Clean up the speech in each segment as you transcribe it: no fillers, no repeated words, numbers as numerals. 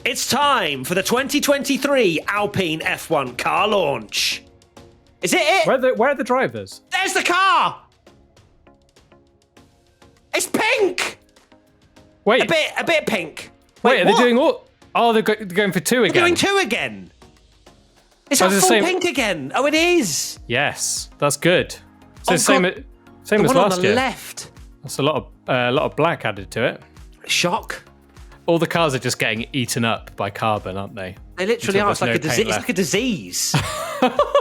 It's time for the 2023 Alpine F1 car launch. Is it? Where are the drivers? There's the car. It's pink. Wait, A bit pink. Wait, are what? they doing all? Oh, they're going for two again. They're doing two again. It's Oh, a it's the full same- pink again. Oh, it is. Yes, that's good. So Oh, same God. as The one last on the year. left. That's a lot of black added to it. Shock. All the cars are just getting eaten up by carbon, aren't they? They literally Until are. It's like there's no a disease. paint It's like a disease.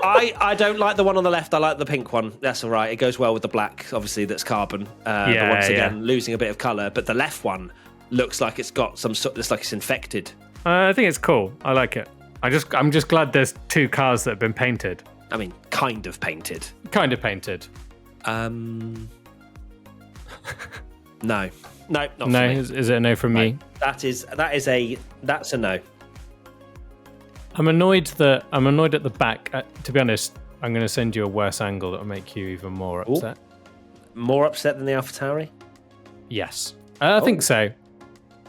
I don't like the one on the left. I like the pink one. That's all right. It goes well with the black, obviously, that's carbon. But once again, losing a bit of colour. But the left one looks like it's got some sort. It's like it's infected. I think it's cool. I like it. I'm just glad there's two cars that have been painted. I mean, kind of painted. Kind of painted. No, not for No, me. is it a no from me? That's a no. I'm annoyed at the back. To be honest, I'm going to send you a worse angle that will make you even more upset. More upset than the AlphaTauri? Yes, I think so.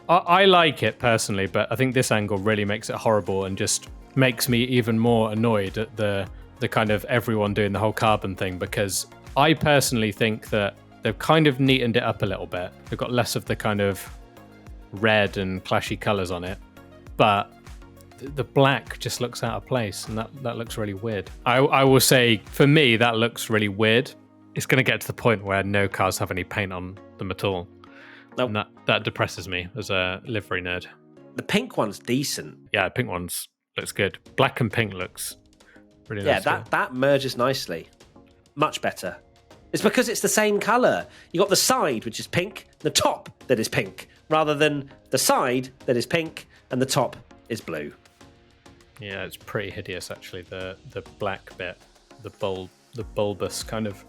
I like it personally, but I think this angle really makes it horrible and just makes me even more annoyed at the kind of everyone doing the whole carbon thing, because I personally think that they've kind of neatened it up a little bit. They've got less of the kind of red and clashy colours on it, but the black just looks out of place, and that looks really weird. I will say, for me, that looks really weird. It's going to get to the point where no cars have any paint on them at all. Nope. And that depresses me as a livery nerd. The pink one's decent. Yeah, pink ones looks good. Black and pink looks really nice. Yeah, that merges nicely. Much better. It's because it's the same colour. You got the side, which is pink, the top that is pink, rather than the side that is pink and the top is blue. Yeah, it's pretty hideous actually. The black bit, the bulbous kind of.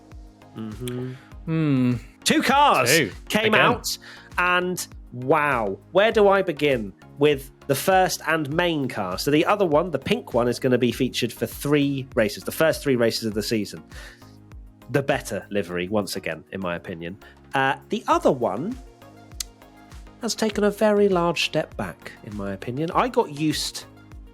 Two cars Two. came Again. out, and wow, where do I begin with the first and main car? So the other one, the pink one, is going to be featured for 3 races, the first 3 races of the season. The better livery, once again, in my opinion. The other one has taken a very large step back, in my opinion. I got used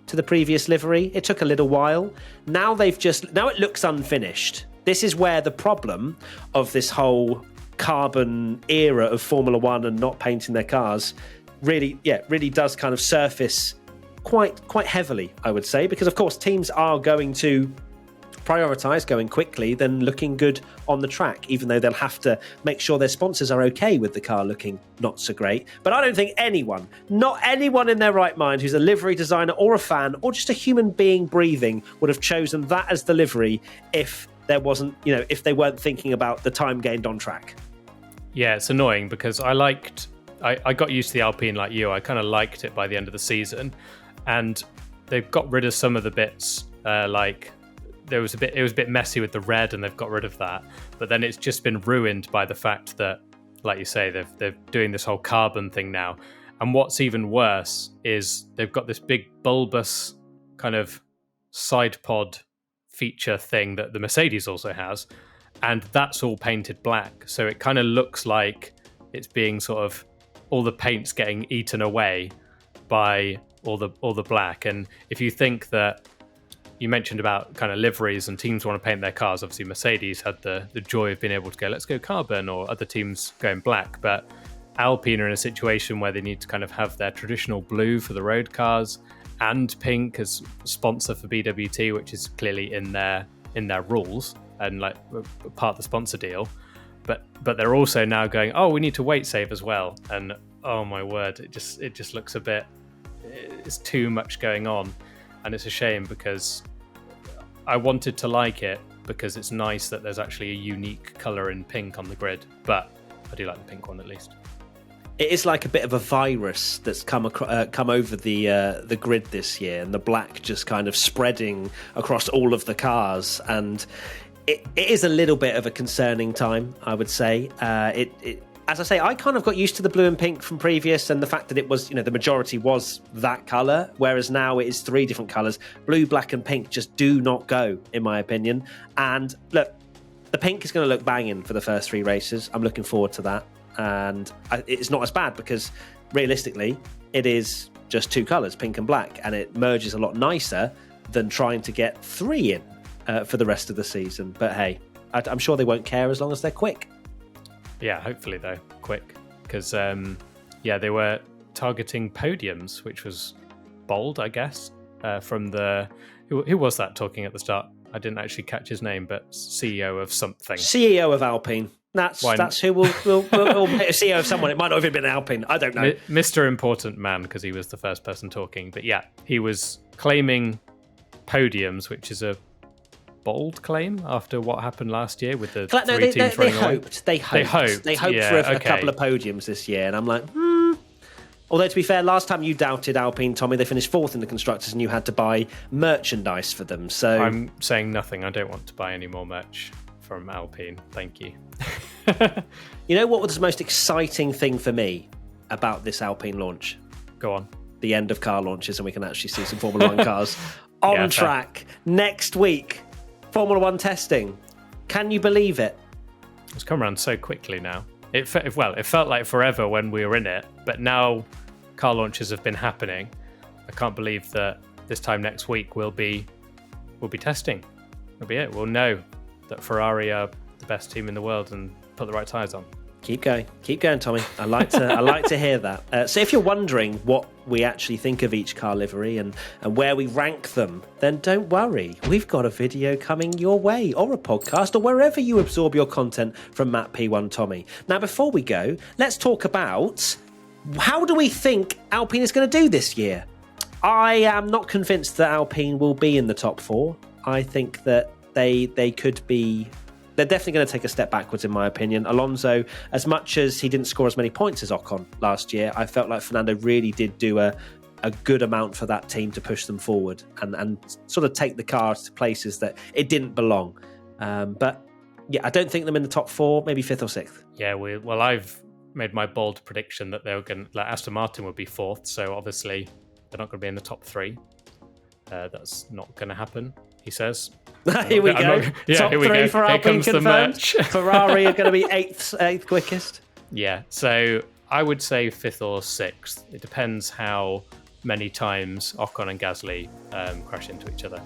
to the previous livery. It took a little while. Now it looks unfinished. This is where the problem of this whole carbon era of Formula One and not painting their cars really does kind of surface quite heavily, I would say, because of course teams are going to prioritise going quickly than looking good on the track, even though they'll have to make sure their sponsors are okay with the car looking not so great. But I don't think not anyone in their right mind who's a livery designer or a fan or just a human being breathing would have chosen that as the livery if there wasn't, if they weren't thinking about the time gained on track. Yeah, it's annoying because I got used to the Alpine like you. I kind of liked it by the end of the season, and they've got rid of some of the bits. Like it was a bit messy with the red, and they've got rid of that. But then it's just been ruined by the fact that, like you say, they're doing this whole carbon thing now. And what's even worse is they've got this big bulbous kind of side pod feature thing that the Mercedes also has, and that's all painted black. So it kind of looks like it's being sort of all the paint's getting eaten away by all the black. And if you think that you mentioned about kind of liveries and teams want to paint their cars, obviously Mercedes had the joy of being able to go, let's go carbon, or other teams going black. But Alpine are in a situation where they need to kind of have their traditional blue for the road cars and pink as sponsor for BWT, which is clearly in their rules and like part of the sponsor deal. But they're also now going, oh, we need to weight save as well. And oh my word, it just looks it's too much going on. And it's a shame because I wanted to like it because it's nice that there's actually a unique colour in pink on the grid. But I do like the pink one at least. It is like a bit of a virus that's come over the grid this year, and the black just kind of spreading across all of the cars, and it is a little bit of a concerning time, I would say. As I say, I kind of got used to the blue and pink from previous, and the fact that it was, the majority was that colour, whereas now it is 3 different colours. Blue, black, and pink just do not go, in my opinion. And look, the pink is going to look banging for the first 3 races. I'm looking forward to that. And it's not as bad because realistically, it is just 2 colours, pink and black, and it merges a lot nicer than trying to get 3 in for the rest of the season. But hey, I'm sure they won't care as long as they're quick. Yeah, hopefully though, quick, because they were targeting podiums, which was bold, I guess. From the who was that talking at the start? I didn't actually catch his name, but CEO of something. CEO of Alpine. That's who will CEO of someone. It might not have even been Alpine. I don't know. Mr. Important Man, because he was the first person talking. But yeah, he was claiming podiums, which is a bold claim after what happened last year with the three teams running away. They hoped for a couple of podiums this year, and I'm like, Although, to be fair, last time you doubted Alpine, Tommy, they finished 4th in the Constructors and you had to buy merchandise for them. So I'm saying nothing. I don't want to buy any more merch from Alpine. Thank you. You know what was the most exciting thing for me about this Alpine launch? Go on. The end of car launches, and we can actually see some Formula 1 cars on track next week. Formula 1 testing. Can you believe it? It's come around so quickly now. It felt like forever when we were in it, but now car launches have been happening. I can't believe that this time next week we'll be testing. That'll be it. We'll know that Ferrari are the best team in the world and put the right tyres on. Keep going, Tommy. I like to hear that. So if you're wondering what we actually think of each car livery and where we rank them, then don't worry. We've got a video coming your way, or a podcast, or wherever you absorb your content from Matt P1 Tommy. Now, before we go, let's talk about how do we think Alpine is going to do this year? I am not convinced that Alpine will be in the top 4. I think that they could be. They're definitely going to take a step backwards, in my opinion. Alonso, as much as he didn't score as many points as Ocon last year, I felt like Fernando really did do a good amount for that team to push them forward and sort of take the car to places that it didn't belong. But yeah, I don't think them in the top 4, maybe 5th or 6th. Yeah, I've made my bold prediction that they were going to, Aston Martin would be 4th, so obviously they're not going to be in the top 3. That's not going to happen, he says. Here we go. Top 3 for Alpine confirmed. Ferrari are going to be 8th quickest. Yeah, so I would say 5th or 6th. It depends how many times Ocon and Gasly crash into each other.